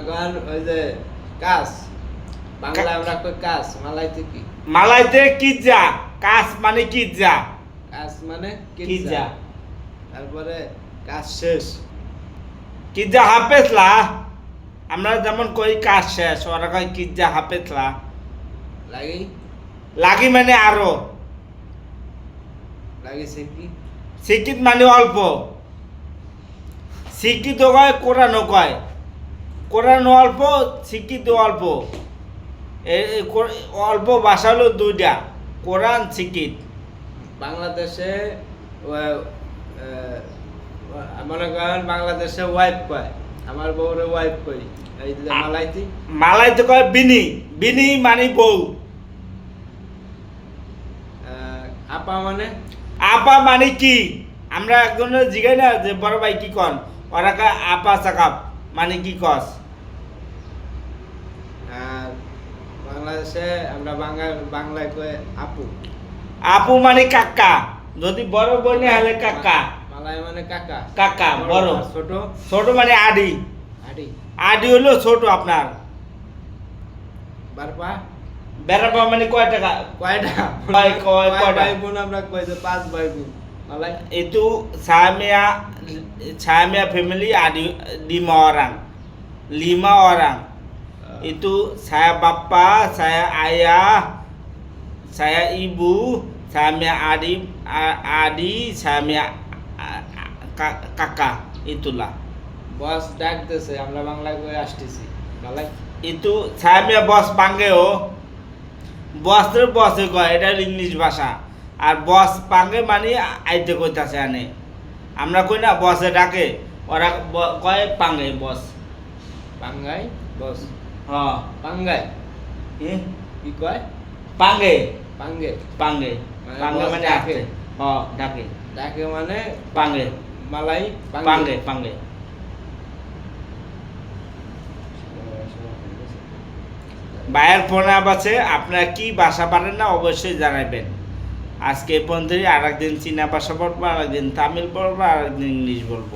করেন ওই যে কাস বাংলা আমরা কই কাস মালাইতে কি মালাইতে কিজা কাস মানে কিজা কাস মানে কিজা তারপরে কাজ শেষ কিজা হাফেজলা আমরা যেমন কই কাজ শেষ ওরা কয় কিজা হাফেজলা লাগি লাগি মানে আরো লাগিছে কি শিক্ষিত মানে অল্প শিক্ষিত কয় কোরআনও কয় কোরআন অল্প শিক্ষিত অল্প অল্প ভাষা হলো দুইটা কোরআন শিক্ষিত বাংলাদেশে মনে করেন বাংলাদেশে ওয়াইফ কয় আমার বউরে ওয়াইফ কই এই যে মালাইতি মালাইতে কয় বিনি বিনি মানে বউ আপা মানে আপা মানে কি আমরা একজনের জিগাই না যে বড় ভাই কি কন ওরা কয় আপা সাকাপ মানে কি কস আর বাংলাদেশে আমরা বাংলায় কই আপু আপু মানে কাকা যদি বড় বোনে হলে কাকা মালাই মানে কাকা কাকা বড় ছোট ছোট মানে আডি আডি আডি হলো ছোট আপনার বারপা বেড়াপা মানে কয় টাকা কয়টা কয়টা ভাই বোন আমরা কই যে 5 ভাই বোন মালাই itu saya family ada 5 orang 5 orang itu saya bapak saya ayah saya ibu saya adik saya kakak itulah বস ডাকতেছে আমরা বাংলায় কই আসতেছি মালাই itu saya bos panggil বস বসে কয় এটা ইংলিশ ভাষা আর বস পাঙ্গে মানে আইতে কইতাছে আনে আমরা কই না বসে ডাকে ওরা কয় পাঙ্গে বস পাঙ্গাই বস হ্যাঁ পাঙ্গাই কি কয় পাঙ্গে পাঙ্গে পাঙ্গে মানে পাঙ্গে boss মানে ডাকে। আসতে হ্যাঁ ডাকে ডাকে মানে পাঙ্গে মালাই পাঙ্গে পাঙ্গে ভাইয়ের ফোন আছে আপনারা কি ভাষা পারেন না অবশ্যই জানাবেন আজকে এই পর্যন্তই আর একদিন চীনা ভাষা পড়বো আর একদিন তামিল পড়বো আর একদিন ইংলিশ বলবো